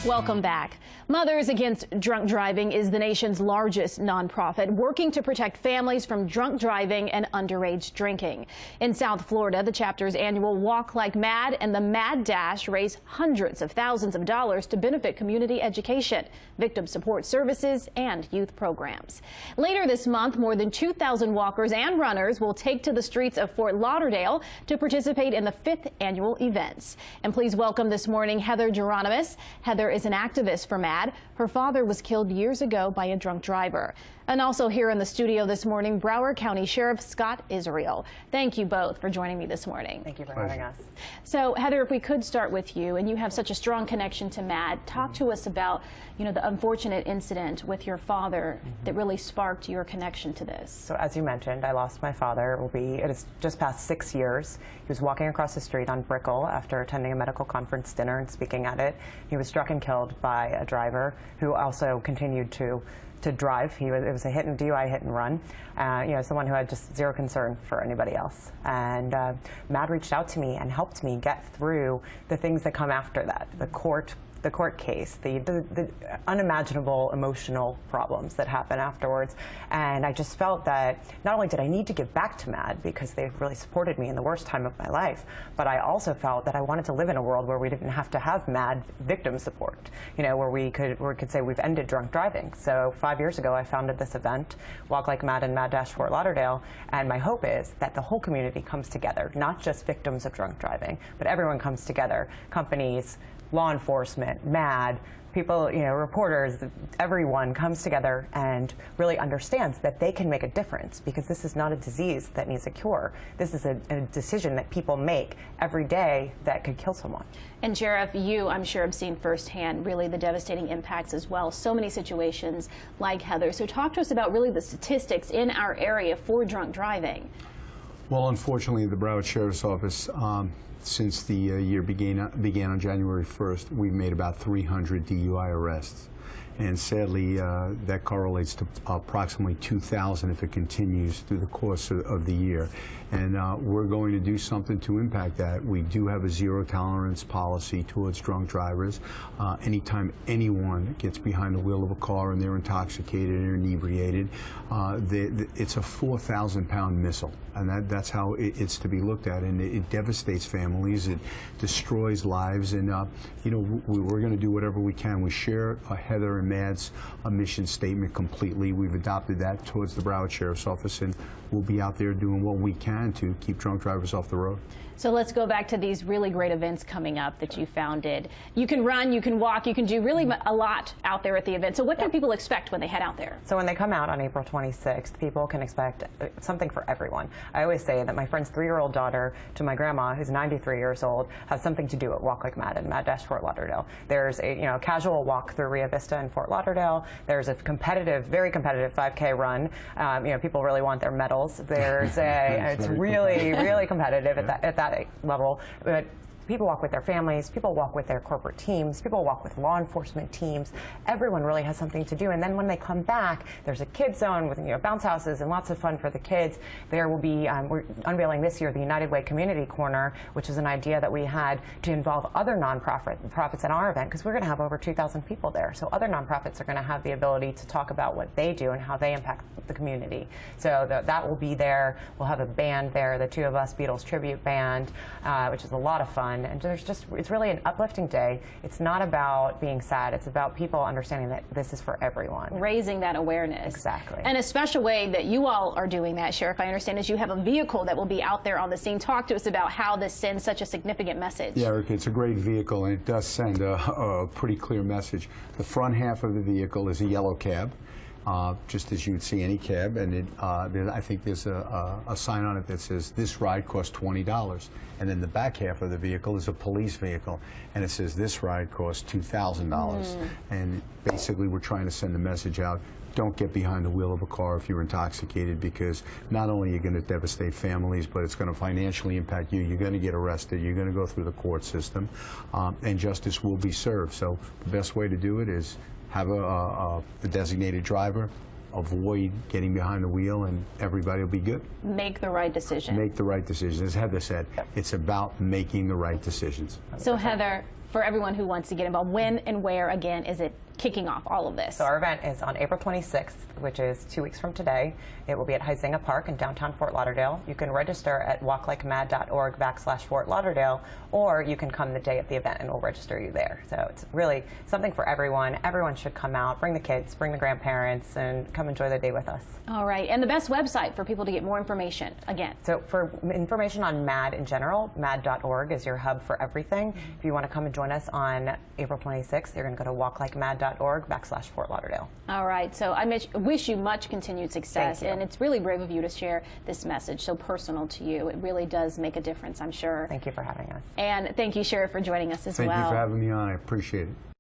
Welcome back. Mothers Against Drunk Driving is the nation's largest nonprofit working to protect families from drunk driving and underage drinking. In South Florida, the chapter's annual Walk Like Mad and the Mad Dash raise hundreds of thousands of dollars to benefit community education, victim support services, and youth programs. Later this month, more than 2,000 walkers and runners will take to the streets of Fort Lauderdale to participate in the 5th annual events. And please welcome this morning Heather Geronemus. Heather is an activist for MAD. Her father was killed years ago by a drunk driver. And also here in the studio this morning, Broward County Sheriff Scott Israel. Thank you both for joining me this morning. Thank you for having us. So, Heather, if we could start with you, and you have such a strong connection to MAD, talk to us about, the unfortunate incident with your father that really sparked your connection to this. So, as you mentioned, I lost my father. It is just past 6 years. He was walking across the street on Brickell after attending a medical conference dinner and speaking at it. He was struck and killed by a driver who also continued to drive. It was a DUI hit and run. Someone who had just zero concern for anybody else. And MAD reached out to me and helped me get through the things that come after that, the court case, the unimaginable emotional problems that happen afterwards. And I just felt that not only did I need to give back to MAD because they've really supported me in the worst time of my life, but I also felt that I wanted to live in a world where we didn't have to have MAD victim support, where we could say we've ended drunk driving. So 5 years ago, I founded this event, Walk Like MAD and Mad Dash Fort Lauderdale, and my hope is that the whole community comes together, not just victims of drunk driving, but everyone comes together, companies, law enforcement, MAD, people, reporters, everyone comes together and really understands that they can make a difference, because this is not a disease that needs a cure. This is a decision that people make every day that could kill someone. And Sheriff, you, I'm sure, have seen firsthand really the devastating impacts as well. So many situations like Heather. So talk to us about really the statistics in our area for drunk driving. Well, unfortunately, the Broward Sheriff's Office, since the year began on January 1st, we've made about 300 DUI arrests. And sadly, that correlates to approximately 2,000 if it continues through the course of the year. And we're going to do something to impact that. We do have a zero-tolerance policy towards drunk drivers. Anytime anyone gets behind the wheel of a car and they're intoxicated or inebriated, it's a 4,000-pound missile. And that's how it's to be looked at. And it devastates families. It destroys lives. And, we're going to do whatever we can. We share Heather and MAD's mission statement completely. We've adopted that towards the Broward Sheriff's Office, and we'll be out there doing what we can to keep drunk drivers off the road. So let's go back to these really great events coming up that you founded. You can run, you can walk, you can do really a lot out there at the event. So what can people expect when they head out there? So when they come out on April 26th, people can expect something for everyone. I always say that my friend's 3-year-old daughter to my grandma, who's 93 years old, has something to do at Walk Like Mad and Mad Dash Fort Lauderdale. There's a casual walk through Rio Vista in Fort Lauderdale. There's a very competitive 5K run. People really want their medals. There's it's really competitive at that level. But people walk with their families, people walk with their corporate teams, people walk with law enforcement teams. Everyone really has something to do. And then when they come back, there's a kids zone with bounce houses and lots of fun for the kids. There will be, we're unveiling this year the United Way Community Corner, which is an idea that we had to involve other nonprofits at our event, because we're going to have over 2,000 people there. So other nonprofits are going to have the ability to talk about what they do and how they impact the community. So that will be there. We'll have a band there, the Two of Us Beatles tribute band, which is a lot of fun. And it's really an uplifting day. It's not about being sad. It's about people understanding that this is for everyone. Raising that awareness. Exactly. And a special way that you all are doing that, Sheriff, I understand, is you have a vehicle that will be out there on the scene. Talk to us about how this sends such a significant message. Yeah, Eric, it's a great vehicle, and it does send a pretty clear message. The front half of the vehicle is a yellow cab. Just as you would see any cab, and I think there's a sign on it that says, "This ride costs $20." And then the back half of the vehicle is a police vehicle, and it says, "This ride costs $2,000. And basically, we're trying to send a message out. Don't get behind the wheel of a car if you're intoxicated, because not only are you going to devastate families, but it's going to financially impact you. You're going to get arrested. You're going to go through the court system, and justice will be served. So the best way to do it is have the designated driver, avoid getting behind the wheel, and everybody will be good. Make the right decision. Make the right decision. As Heather said, it's about making the right decisions. So Heather, for everyone who wants to get involved, when and where, again, is it kicking off all of this? So our event is on April 26th, which is 2 weeks from today. It will be at Huizinga Park in downtown Fort Lauderdale. You can register at walklikemad.org/Fort Lauderdale, or you can come the day of the event and we'll register you there. So it's really something for everyone. Everyone should come out, bring the kids, bring the grandparents, and come enjoy the day with us. All right, and the best website for people to get more information, again? So for information on MAD in general, mad.org is your hub for everything. If you want to come and join us on April 26th, you're going to go to walklikemad.org/Fort Lauderdale. All right, so I wish you much continued success. Thank you. And it's really brave of you to share this message so personal to you. It really does make a difference, I'm sure. Thank you for having us. And thank you, Sheriff, for joining us as well. Thank you for having me on. I appreciate it.